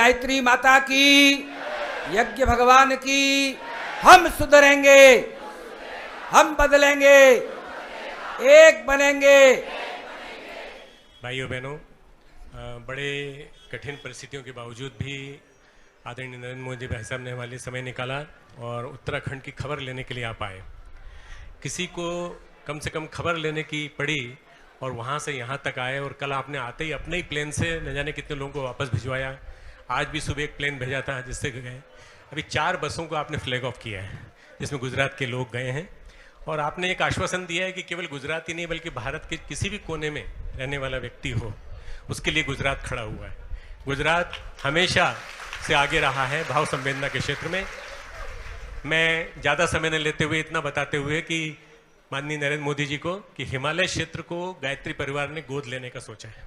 गायत्री माता की, यज्ञ भगवान की। हम सुधरेंगे, हम बदलेंगे, एक बनेंगे। भाइयों बहनों, बड़े कठिन परिस्थितियों के बावजूद भी आदरणीय नरेंद्र मोदी भाई साहब ने हमारे लिए समय निकाला और उत्तराखंड की खबर लेने के लिए आप आए। किसी को कम से कम खबर लेने की पड़ी और वहाँ से यहाँ तक आए, और कल आपने आते ही अपने ही प्लेन से न जाने कितने लोगों को वापस भिजवाया। आज भी सुबह एक प्लेन भेजा था जिससे गए। अभी 4 बसों को आपने फ्लैग ऑफ किया है जिसमें गुजरात के लोग गए हैं, और आपने एक आश्वासन दिया है कि केवल गुजरात ही नहीं बल्कि भारत के किसी भी कोने में रहने वाला व्यक्ति हो उसके लिए गुजरात खड़ा हुआ है। गुजरात हमेशा से आगे रहा है भाव संवेदना के क्षेत्र में। मैं ज़्यादा समय न लेते हुए इतना बताते हुए कि माननीय नरेंद्र मोदी जी को कि हिमालय क्षेत्र को गायत्री परिवार ने गोद लेने का सोचा है,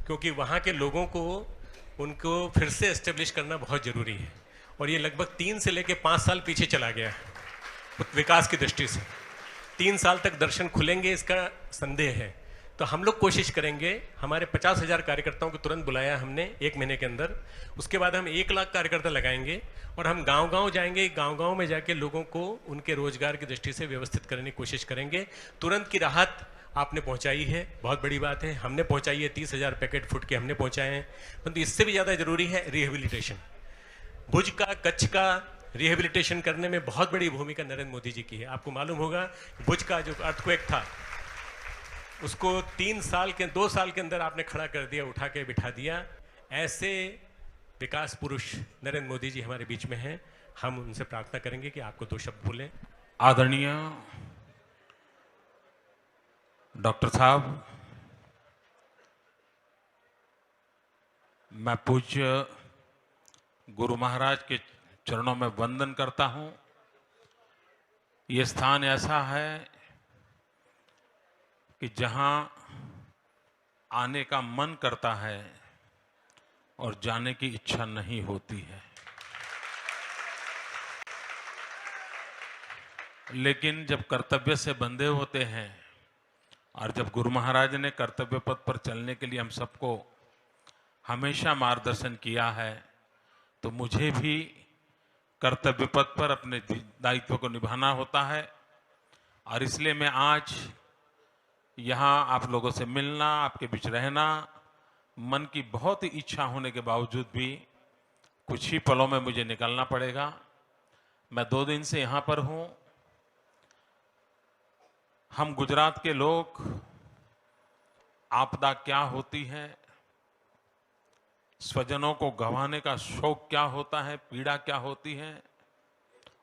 क्योंकि वहाँ के लोगों को उनको फिर से एस्टेब्लिश करना बहुत ज़रूरी है, और ये लगभग 3 से लेकर 5 साल पीछे चला गया है विकास की दृष्टि से। 3 साल तक दर्शन खुलेंगे इसका संदेह है। तो हम लोग कोशिश करेंगे, हमारे 50,000 कार्यकर्ताओं को तुरंत बुलाया हमने 1 महीने के अंदर। उसके बाद हम 1 लाख कार्यकर्ता लगाएंगे और हम गांव-गांव जाएंगे, गांव-गांव में जाके लोगों को उनके रोजगार की दृष्टि से व्यवस्थित करने की कोशिश करेंगे। तुरंत की राहत आपने पहुंचाई है, बहुत बड़ी बात है। हमने पहुंचाई है 30,000 पैकेट फूड के हमने पहुंचाए हैं, परंतु इससे भी ज़्यादा जरूरी है रिहेबिलिटेशन। भुज का, कच्छ का रिहेबिलिटेशन करने में बहुत बड़ी भूमिका नरेंद्र मोदी जी की है। आपको मालूम होगा भुज का जो अर्थक्वेक था उसको 2 साल के अंदर आपने खड़ा कर दिया, उठा के बिठा दिया। ऐसे विकास पुरुष नरेंद्र मोदी जी हमारे बीच में हैं। हम उनसे प्रार्थना करेंगे कि आपको 2 शब्द बोलें। आदरणीय डॉक्टर साहब, मैं पूज्य गुरु महाराज के चरणों में वंदन करता हूं। ये स्थान ऐसा है कि जहां आने का मन करता है और जाने की इच्छा नहीं होती है, लेकिन जब कर्तव्य से बंधे होते हैं और जब गुरु महाराज ने कर्तव्य पथ पर चलने के लिए हम सबको हमेशा मार्गदर्शन किया है, तो मुझे भी कर्तव्य पथ पर अपने दायित्व को निभाना होता है। और इसलिए मैं आज यहाँ आप लोगों से मिलना, आपके बीच रहना, मन की बहुत ही इच्छा होने के बावजूद भी कुछ ही पलों में मुझे निकलना पड़ेगा। मैं 2 दिन से यहाँ पर हूँ। हम गुजरात के लोग आपदा क्या होती है, स्वजनों को गंवाने का शोक क्या होता है, पीड़ा क्या होती है,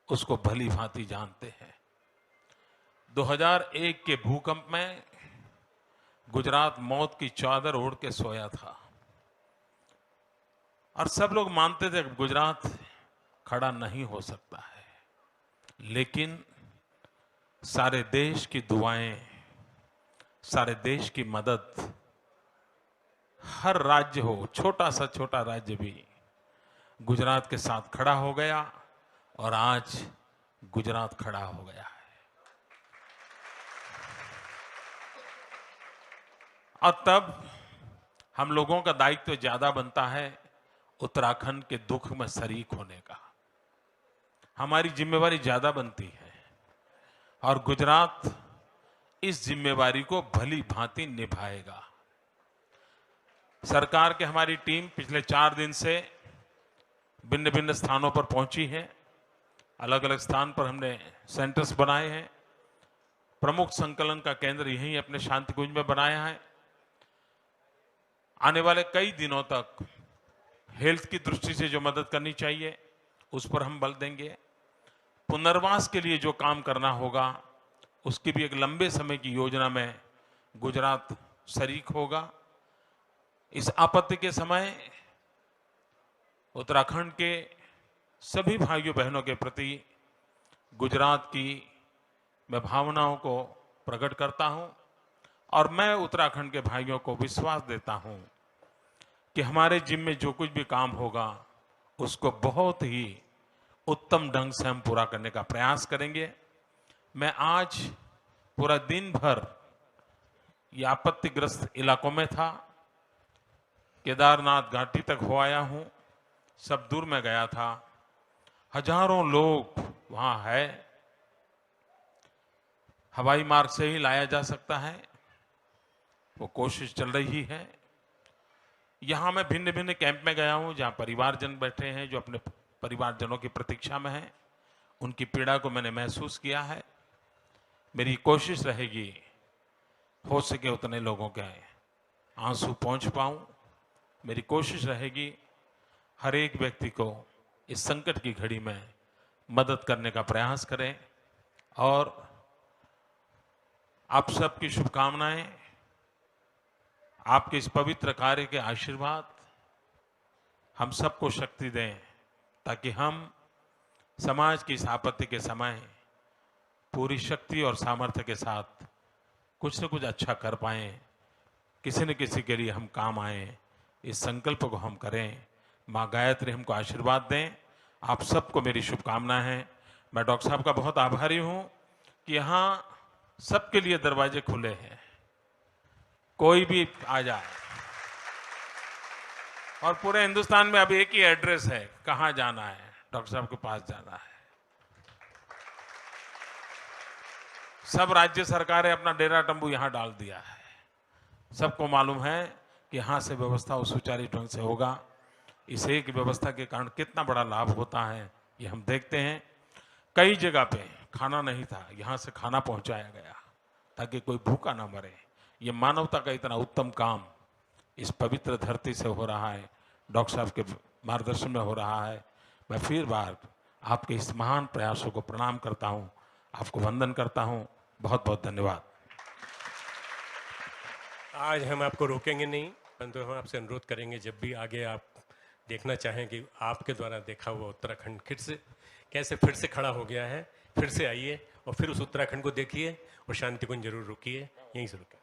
उसको भली भांति जानते हैं। 2001 के भूकंप में गुजरात मौत की चादर ओढ़ के सोया था और सब लोग मानते थे कि गुजरात खड़ा नहीं हो सकता है, लेकिन सारे देश की दुआएं, सारे देश की मदद, हर राज्य हो, छोटा सा छोटा राज्य भी गुजरात के साथ खड़ा हो गया और आज गुजरात खड़ा हो गया है। और तब हम लोगों का दायित्व ज्यादा बनता है उत्तराखंड के दुख में शरीक होने का। हमारी जिम्मेवारी ज्यादा बनती है और गुजरात इस जिम्मेवारी को भली भांति निभाएगा। सरकार की हमारी टीम पिछले 4 दिन से भिन्न भिन्न स्थानों पर पहुंची है। अलग अलग स्थान पर हमने सेंटर्स बनाए हैं। प्रमुख संकलन का केंद्र यहीं अपने शांति कुंज में बनाया है। आने वाले कई दिनों तक हेल्थ की दृष्टि से जो मदद करनी चाहिए उस पर हम बल देंगे। पुनर्वास के लिए जो काम करना होगा उसकी भी एक लंबे समय की योजना में गुजरात शरीक होगा। इस आपत्ति के समय उत्तराखंड के सभी भाइयों बहनों के प्रति गुजरात की मैं भावनाओं को प्रकट करता हूं और मैं उत्तराखंड के भाइयों को विश्वास देता हूं कि हमारे जिम्मे जो कुछ भी काम होगा उसको बहुत ही उत्तम ढंग से हम पूरा करने का प्रयास करेंगे। मैं आज पूरा दिन भर ये आपत्तिग्रस्त इलाकों में था। केदारनाथ घाटी तक हो आया हूं, सबदूर में गया था, हजारों लोग वहां है, हवाई मार्ग से ही लाया जा सकता है, वो कोशिश चल रही है। यहां मैं भिन्न भिन्न कैंप में गया हूं जहां परिवारजन बैठे हैं जो अपने परिवारजनों की प्रतीक्षा में हैं, उनकी पीड़ा को मैंने महसूस किया है। मेरी कोशिश रहेगी हो सके उतने लोगों के आंसू पहुंच पाऊं। मेरी कोशिश रहेगी हर एक व्यक्ति को इस संकट की घड़ी में मदद करने का प्रयास करें। और आप सबकी शुभकामनाएं, आपके इस पवित्र कार्य के आशीर्वाद हम सबको शक्ति दें ताकि हम समाज की इस आपत्ति के समय पूरी शक्ति और सामर्थ्य के साथ कुछ न कुछ अच्छा कर पाएं, किसी न किसी के लिए हम काम आए, इस संकल्प को हम करें। माँ गायत्री हमको आशीर्वाद दें। आप सबको मेरी शुभकामनाएं हैं। मैं डॉक्टर साहब का बहुत आभारी हूं कि यहाँ सबके लिए दरवाजे खुले हैं, कोई भी आ जाए। और पूरे हिंदुस्तान में अब एक ही एड्रेस है, कहाँ जाना है, डॉक्टर साहब के पास जाना है। सब राज्य सरकारें अपना डेरा तंबू यहां डाल दिया है। सबको मालूम है कि यहां से व्यवस्था सुचारू ढंग से होगा। इस एक व्यवस्था के कारण कितना बड़ा लाभ होता है ये हम देखते हैं। कई जगह पे खाना नहीं था, यहां से खाना पहुंचाया गया ताकि कोई भूखा ना मरे। ये मानवता का इतना उत्तम काम इस पवित्र धरती से हो रहा है, डॉक्टर साहब के मार्गदर्शन में हो रहा है। मैं फिर बार आपके इस महान प्रयासों को प्रणाम करता हूं, आपको वंदन करता हूं। बहुत बहुत धन्यवाद। आज हम आपको रोकेंगे नहीं, परंतु हम आपसे अनुरोध करेंगे जब भी आगे आप देखना चाहें कि आपके द्वारा देखा हुआ उत्तराखंड फिर से खड़ा हो गया है, फिर से आइए और फिर उस उत्तराखंड को देखिए और शांति कुंज जरूर रुकिए। यहीं से रुकिए।